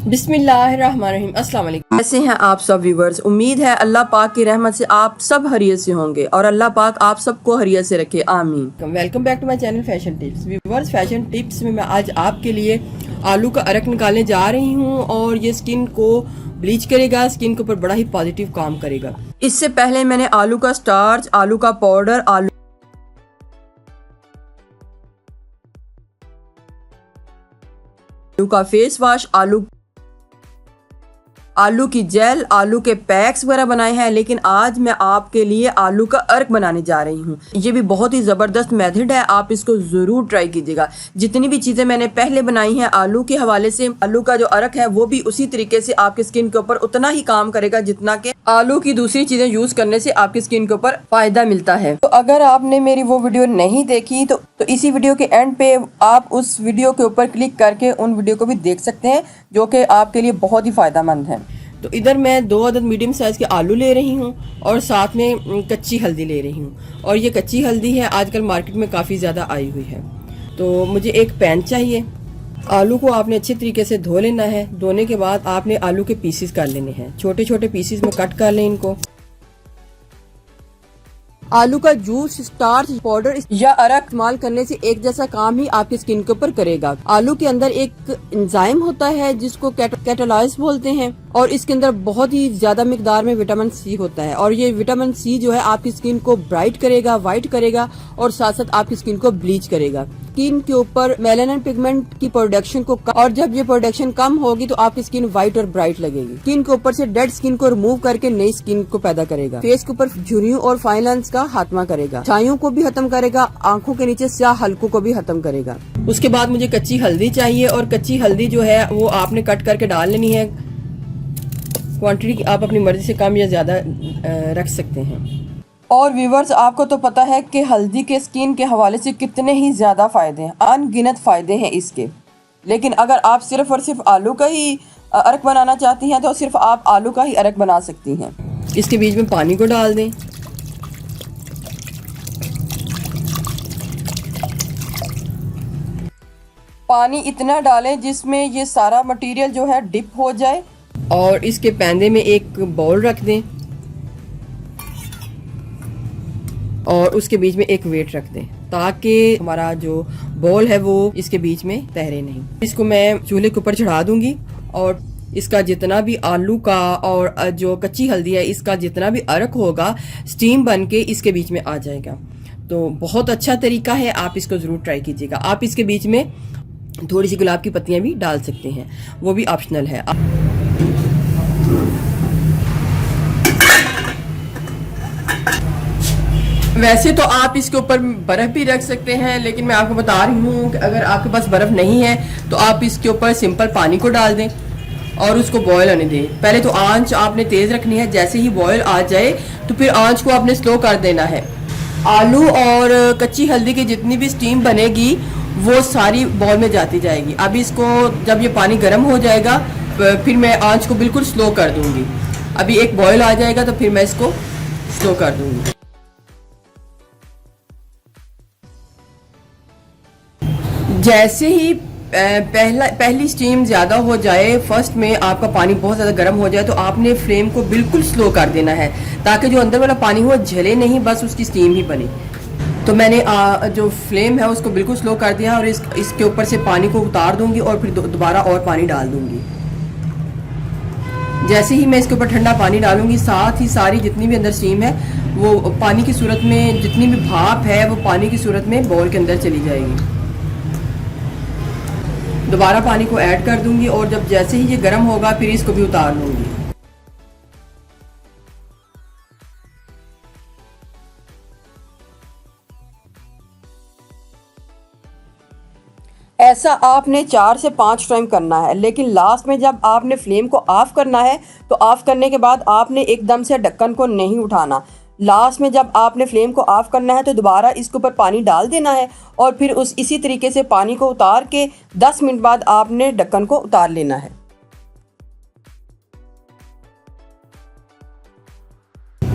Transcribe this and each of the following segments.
बिस्मिल्लाहिर्रहमानिर्रहीम। अस्सलाम वालेकुम। कैसे हैं आप सब व्यूवर्स। उम्मीद है अल्लाह पाक की रहमत से आप सब हरियत से होंगे और अल्लाह पाक आप सबको हरियत से रखे, आमीन। Welcome back to my channel fashion tips. Viewers, fashion tips में मैं आज आपके लिए आलू का अरक निकालने जा रही हूँ और ये स्किन को ब्लीच करेगा, स्किन के ऊपर बड़ा ही पॉजिटिव काम करेगा। इससे पहले मैंने आलू का स्टार्च, आलू का पाउडर, आलू का फेस वॉश, आलू की जेल, आलू के पैक्स वगैरह बनाए हैं, लेकिन आज मैं आपके लिए आलू का अर्क बनाने जा रही हूँ। ये भी बहुत ही ज़बरदस्त मेथड है, आप इसको ज़रूर ट्राई कीजिएगा। जितनी भी चीज़ें मैंने पहले बनाई हैं आलू के हवाले से, आलू का जो अर्क है वो भी उसी तरीके से आपकी स्किन के ऊपर उतना ही काम करेगा जितना कि आलू की दूसरी चीज़ें यूज़ करने से आपकी स्किन के ऊपर फ़ायदा मिलता है। तो अगर आपने मेरी वो वीडियो नहीं देखी तो इसी वीडियो के एंड पे आप उस वीडियो के ऊपर क्लिक करके उन वीडियो को भी देख सकते हैं, जो कि आपके लिए बहुत ही फ़ायदेमंद है। तो इधर मैं 2 अदद मीडियम साइज़ के आलू ले रही हूँ और साथ में कच्ची हल्दी ले रही हूँ। और ये कच्ची हल्दी है, आजकल मार्केट में काफ़ी ज़्यादा आई हुई है। तो मुझे एक पैन चाहिए। आलू को आपने अच्छे तरीके से धो लेना है। धोने के बाद आपने आलू के पीसेस कर लेने हैं, छोटे छोटे पीसेस में कट कर लें इनको। आलू का जूस, स्टार्च, पाउडर या अरक इस्तेमाल करने से एक जैसा काम ही आपकी स्किन के ऊपर करेगा। आलू के अंदर एक एंजाइम होता है जिसको कैटालाइज बोलते हैं और इसके अंदर बहुत ही ज्यादा मिकदार में विटामिन सी होता है और ये विटामिन सी जो है आपकी स्किन को ब्राइट करेगा, वाइट करेगा और साथ साथ आपकी स्किन को ब्लीच करेगा। स्किन के ऊपर मेलानिन पिगमेंट की प्रोडक्शन को और जब ये प्रोडक्शन कम होगी तो आपकी स्किन व्हाइट और ब्राइट लगेगी। स्किन के ऊपर से डेड स्किन को रिमूव करके नई स्किन को पैदा करेगा। फेस के ऊपर झुर्रियों और फाइन लाइन्स का खात्मा करेगा। छाइयों को भी खत्म करेगा, आंखों के नीचे स्याह हलकों को भी खत्म करेगा। उसके बाद मुझे कच्ची हल्दी चाहिए और कच्ची हल्दी जो है वो आपने कट करके डाल लेनी है। क्वांटिटी आप अपनी मर्जी से कम या ज्यादा रख सकते हैं। और व्यूवर्स, आपको तो पता है कि हल्दी के स्किन के हवाले से कितने ही ज़्यादा फ़ायदे हैं, अनगिनत फ़ायदे हैं इसके। लेकिन अगर आप सिर्फ और सिर्फ आलू का ही अरक बनाना चाहती हैं तो सिर्फ आप आलू का ही अरक बना सकती हैं। इसके बीच में पानी को डाल दें। पानी इतना डालें जिसमें ये सारा मटेरियल जो है डिप हो जाए। और इसके पैंदे में एक बाउल रख दें और उसके बीच में एक वेट रख दें ताकि हमारा जो बॉल है वो इसके बीच में तैरे नहीं। इसको मैं चूल्हे के ऊपर चढ़ा दूंगी और इसका जितना भी आलू का और जो कच्ची हल्दी है इसका जितना भी अरक होगा स्टीम बन के इसके बीच में आ जाएगा। तो बहुत अच्छा तरीका है, आप इसको ज़रूर ट्राई कीजिएगा। आप इसके बीच में थोड़ी सी गुलाब की पत्तियां भी डाल सकते हैं, वो भी ऑप्शनल है। वैसे तो आप इसके ऊपर बर्फ़ भी रख सकते हैं, लेकिन मैं आपको बता रही हूँ कि अगर आपके पास बर्फ़ नहीं है तो आप इसके ऊपर सिंपल पानी को डाल दें और उसको बॉयल होने दें। पहले तो आंच आपने तेज़ रखनी है, जैसे ही बॉयल आ जाए तो फिर आंच को आपने स्लो कर देना है। आलू और कच्ची हल्दी की जितनी भी स्टीम बनेगी वो सारी बॉल में जाती जाएगी। अब इसको जब ये पानी गर्म हो जाएगा फिर मैं आंच को बिल्कुल स्लो कर दूँगी। अभी एक बॉयल आ जाएगा तो फिर मैं इसको स्लो कर दूँगी। जैसे ही पहली स्टीम ज़्यादा हो जाए, फर्स्ट में आपका पानी बहुत ज़्यादा गर्म हो जाए तो आपने फ्लेम को बिल्कुल स्लो कर देना है ताकि जो अंदर वाला पानी हो जले नहीं, बस उसकी स्टीम ही बने। तो मैंने जो फ्लेम है उसको बिल्कुल स्लो कर दिया और इसके ऊपर से पानी को उतार दूंगी और फिर दोबारा और पानी डाल दूंगी। जैसे ही मैं इसके ऊपर ठंडा पानी डालूंगी साथ ही सारी जितनी भी अंदर स्टीम है वो पानी की सूरत में, जितनी भी भाप है वो पानी की सूरत में बॉल के अंदर चली जाएगी। दोबारा पानी को ऐड कर दूंगी और जब जैसे ही ये गर्म होगा फिर इसको भी उतार लूंगी। ऐसा आपने 4 से 5 टाइम करना है, लेकिन लास्ट में जब आपने फ्लेम को ऑफ करना है तो ऑफ करने के बाद आपने एकदम से ढक्कन को नहीं उठाना। लास्ट में जब आपने फ्लेम को ऑफ करना है तो दोबारा इसके ऊपर पानी डाल देना है और फिर इसी तरीके से पानी को उतार के 10 मिनट बाद आपने ढक्कन को उतार लेना है।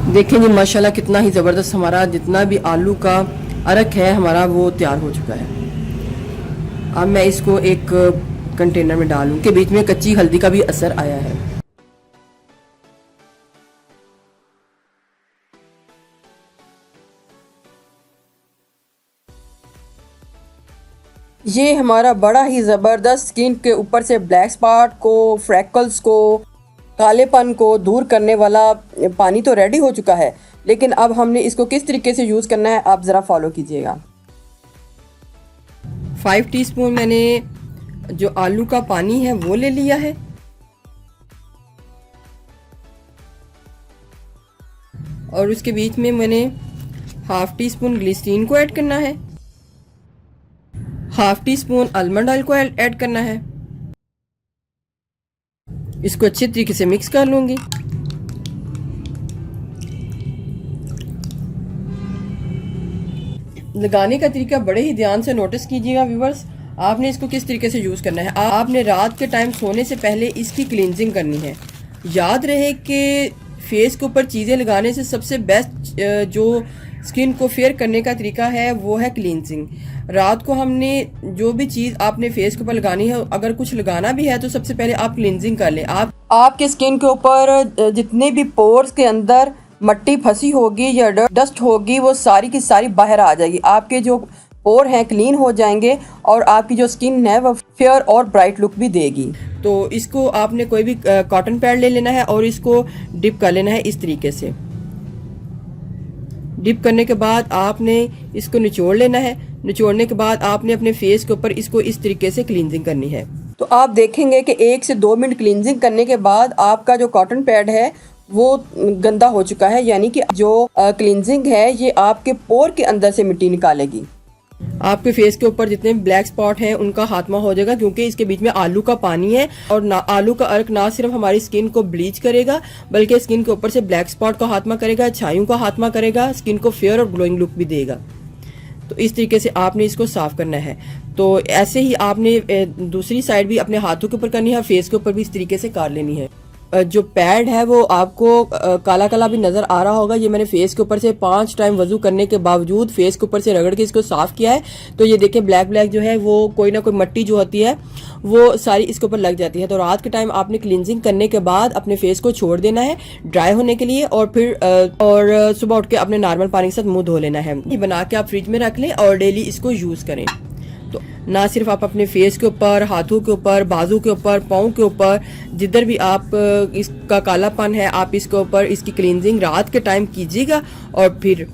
देखें जी माशाल्लाह कितना ही ज़बरदस्त हमारा जितना भी आलू का अरक है हमारा वो तैयार हो चुका है। अब मैं इसको एक कंटेनर में डालूं के बीच में कच्ची हल्दी का भी असर आया है। ये हमारा बड़ा ही ज़बरदस्त स्किन के ऊपर से ब्लैक स्पॉट को, फ्रैकल्स को, कालेपन को दूर करने वाला पानी तो रेडी हो चुका है, लेकिन अब हमने इसको किस तरीके से यूज़ करना है आप ज़रा फॉलो कीजिएगा। 5 टीस्पून मैंने जो आलू का पानी है वो ले लिया है, और उसके बीच में मैंने ½ टीस्पून ग्लिसरीन को ऐड करना है, ½ टीस्पून आलमंड ऑयल को ऐड करना है। इसको अच्छे तरीके से मिक्स कर लूंगी। लगाने का तरीका बड़े ही ध्यान से नोटिस कीजिएगा व्यूअर्स। आपने इसको किस तरीके से यूज़ करना है। आपने रात के टाइम सोने से पहले इसकी क्लींजिंग करनी है। याद रहे कि फेस के ऊपर चीज़ें लगाने से सबसे बेस्ट जो स्किन को फेयर करने का तरीका है वो है क्लींजिंग। रात को हमने जो भी चीज़ आपने फेस के ऊपर लगानी है, अगर कुछ लगाना भी है तो सबसे पहले आप क्लींजिंग कर लें। आपके स्किन के ऊपर जितने भी पोर्स के अंदर मट्टी फंसी होगी या डस्ट होगी वो सारी की सारी बाहर आ जाएगी। आपके जो पोर हैं क्लीन हो जाएंगे और आपकी जो स्किन है वो फेयर और ब्राइट लुक भी देगी। तो इसको आपने कोई भी कॉटन पैड ले लेना है और इसको डिप कर लेना है इस तरीके से। डिप करने के बाद आपने इसको निचोड़ लेना है। निचोड़ने के बाद आपने अपने फेस के ऊपर इसको इस तरीके से क्लींजिंग करनी है। तो आप देखेंगे कि 1 से 2 मिनट क्लींजिंग करने के बाद आपका जो कॉटन पैड है वो गंदा हो चुका है, यानी कि जो क्लींजिंग है ये आपके पोर के अंदर से मिट्टी निकालेगी। आपके फेस के ऊपर जितने ब्लैक स्पॉट हैं उनका खात्मा हो जाएगा, क्योंकि इसके बीच में आलू का पानी है। और आलू का अर्क ना सिर्फ हमारी स्किन को ब्लीच करेगा बल्कि स्किन के ऊपर से ब्लैक स्पॉट का खात्मा करेगा, छाइयों का खात्मा करेगा, स्किन को फेयर और ग्लोइंग लुक भी देगा। तो इस तरीके से आपने इसको साफ करना है। तो ऐसे ही आपने दूसरी साइड भी अपने हाथों के ऊपर करनी है, फेस के ऊपर भी इस तरीके से कर लेनी है। जो पैड है वो आपको काला काला भी नज़र आ रहा होगा। ये मैंने फेस के ऊपर से 5 टाइम वजू करने के बावजूद फेस के ऊपर से रगड़ के इसको साफ़ किया है। तो ये देखें ब्लैक ब्लैक जो है वो कोई ना कोई मट्टी जो होती है वो सारी इसके ऊपर लग जाती है। तो रात के टाइम आपने क्लींजिंग करने के बाद अपने फेस को छोड़ देना है ड्राई होने के लिए, और फिर सुबह उठ के अपने नॉर्मल पानी के साथ मुंह धो लेना है। ये बना के आप फ्रिज में रख लें और डेली इसको यूज़ करें। तो ना सिर्फ आप अपने फेस के ऊपर, हाथों के ऊपर, बाजू के ऊपर, पाँव के ऊपर, जिधर भी आप इसका कालापन है आप इसके ऊपर इसकी क्लींजिंग रात के टाइम कीजिएगा और फिर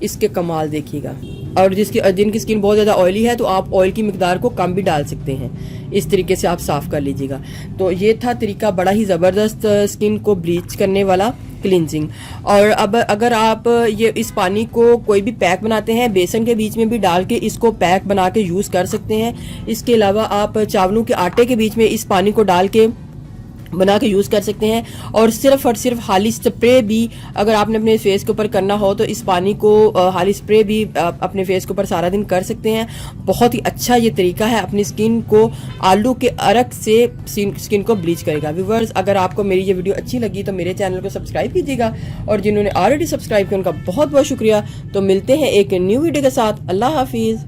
इसके कमाल देखिएगा। और जिनकी स्किन बहुत ज़्यादा ऑयली है तो आप ऑयल की मिकदार को कम भी डाल सकते हैं। इस तरीके से आप साफ़ कर लीजिएगा। तो ये था तरीका बड़ा ही ज़बरदस्त स्किन को ब्लीच करने वाला क्लींजिंग। और अब अगर आप ये इस पानी को कोई भी पैक बनाते हैं बेसन के बीच में भी डाल के इसको पैक बना के यूज़ कर सकते हैं। इसके अलावा आप चावलों के आटे के बीच में इस पानी को डाल के बना के यूज़ कर सकते हैं। और सिर्फ हाली स्प्रे भी अगर आपने अपने फेस के ऊपर करना हो तो इस पानी को हाली स्प्रे भी अपने फेस के ऊपर सारा दिन कर सकते हैं। बहुत ही अच्छा ये तरीका है, अपनी स्किन को आलू के अर्क से स्किन को ब्लीच करेगा। व्यूअर्स, अगर आपको मेरी ये वीडियो अच्छी लगी तो मेरे चैनल को सब्सक्राइब कीजिएगा, और जिन्होंने ऑलरेडी सब्सक्राइब किया उनका बहुत बहुत शुक्रिया। तो मिलते हैं एक न्यू वीडियो के साथ। अल्लाह हाफिज़।